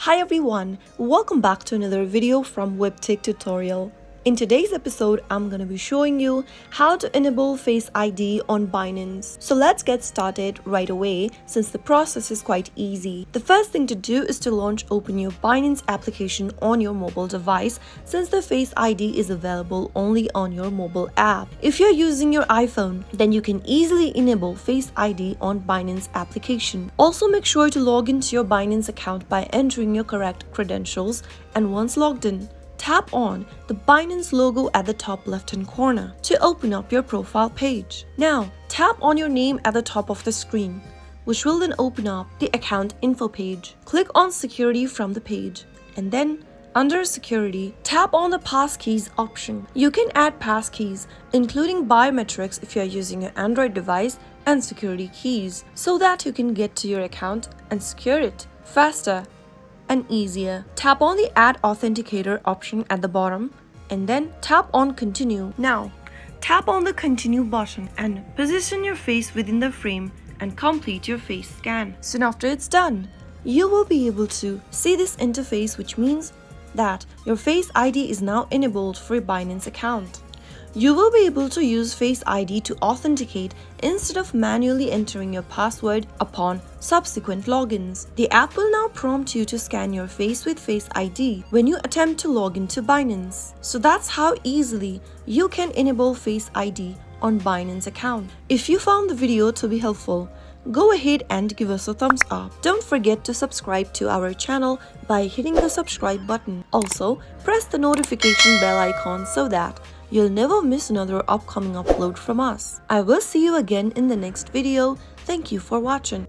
Hi everyone, welcome back to another video from Webtech Tutorial. In today's episode, I'm going to be showing you how to enable Face ID on Binance. So let's get started right away since the process is quite easy. The first thing to do is to open your Binance application on your mobile device since the Face ID is available only on your mobile app. If you're using your iPhone, then you can easily enable Face ID on Binance application. Also make sure to log into your Binance account by entering your correct credentials, and once logged in, tap on the Binance logo at the top left-hand corner to open up your profile page. Now, tap on your name at the top of the screen, which will then open up the account info page. Click on security from the page, and then under security, tap on the passkeys option. You can add passkeys, including biometrics if you are using an Android device, and security keys, so that you can get to your account and secure it faster and easier. Tap on the Add Authenticator option at the bottom and then tap on Continue. Now, tap on the Continue button and position your face within the frame and complete your face scan. Soon after it's done, you will be able to see this interface, which means that your Face ID is now enabled for your Binance account. You will be able to use Face ID to authenticate instead of manually entering your password upon subsequent logins. The app will now prompt you to scan your face with Face ID when you attempt to log into Binance. So that's how easily you can enable Face ID on Binance account. If you found the video to be helpful, go ahead and give us a thumbs up. Don't forget to subscribe to our channel by hitting the subscribe button. Also, press the notification bell icon so that you'll never miss another upcoming upload from us. I will see you again in the next video. Thank you for watching.